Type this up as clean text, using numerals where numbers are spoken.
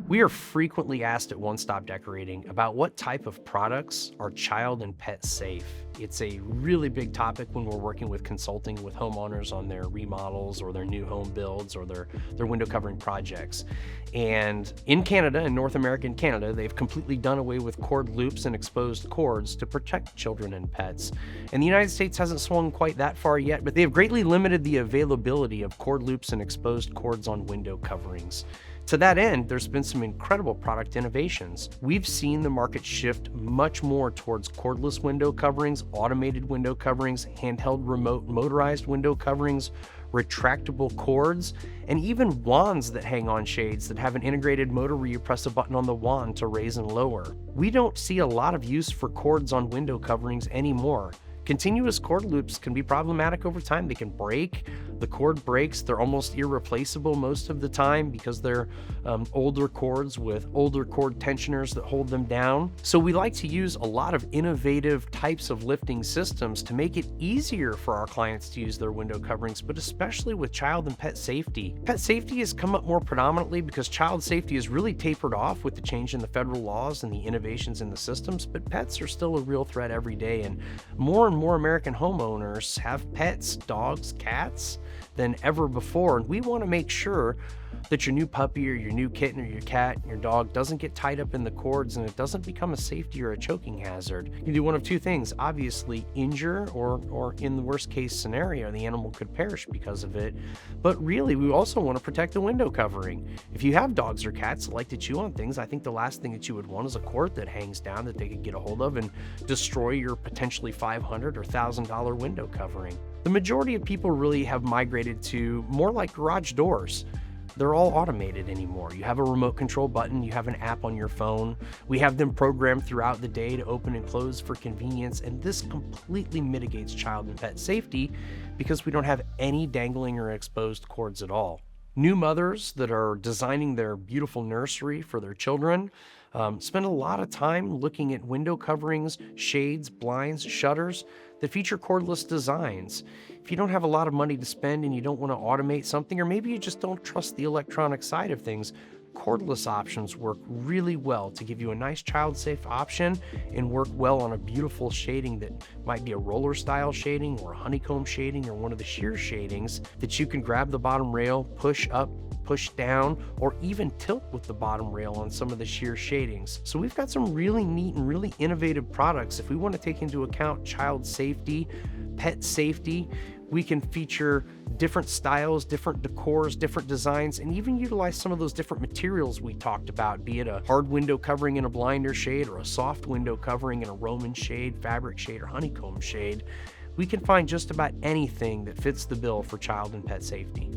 We are frequently asked at One Stop Decorating about what type of products are child and pet safe. It's a really big topic when we're working with consulting with homeowners on their remodels or their new home builds or their window covering projects. And in Canada, in North America and Canada, they've completely done away with cord loops and exposed cords to protect children and pets. And the United States hasn't swung quite that far yet, but they have greatly limited the availability of cord loops and exposed cords on window coverings. To that end, there's been some incredible product innovations. We've seen the market shift much more towards cordless window coverings, automated window coverings, handheld remote motorized window coverings, retractable cords, and even wands that hang on shades that have an integrated motor where you press a button on the wand to raise and lower. We don't see a lot of use for cords on window coverings anymore. Continuous cord loops can be problematic over time. They can break. The cord breaks. They're almost irreplaceable most of the time because they're older cords with older cord tensioners that hold them down. So we like to use a lot of innovative types of lifting systems to make it easier for our clients to use their window coverings, but especially with child and pet safety. Pet safety has come up more predominantly because child safety has really tapered off with the change in the federal laws and the innovations in the systems, but pets are still a real threat every day, and more American homeowners have pets, dogs, cats, than ever before. And we want to make sure that your new puppy or your new kitten or your cat, your dog doesn't get tied up in the cords and it doesn't become a safety or a choking hazard. You can do one of two things, obviously injure or in the worst case scenario, the animal could perish because of it. But really, we also want to protect the window covering. If you have dogs or cats that like to chew on things, I think the last thing that you would want is a cord that hangs down that they could get a hold of and destroy your potentially $500 or $1,000 window covering. The majority of people really have migrated to more like garage doors. They're all automated anymore. You have a remote control button, you have an app on your phone. We have them programmed throughout the day to open and close for convenience, and this completely mitigates child and pet safety because we don't have any dangling or exposed cords at all. New mothers that are designing their beautiful nursery for their children spend a lot of time looking at window coverings, shades, blinds, shutters that feature cordless designs. If you don't have a lot of money to spend and you don't want to automate something, or maybe you just don't trust the electronic side of things, cordless options work really well to give you a nice child-safe option and work well on a beautiful shading that might be a roller style shading or a honeycomb shading or one of the sheer shadings that you can grab the bottom rail, push up, push down, or even tilt with the bottom rail on some of the sheer shadings. So we've got some really neat and really innovative products. If we want to take into account child safety, pet safety, we can feature different styles, different decors, different designs, and even utilize some of those different materials we talked about, be it a hard window covering in a blinder shade or a soft window covering in a Roman shade, fabric shade, or honeycomb shade. We can find just about anything that fits the bill for child and pet safety.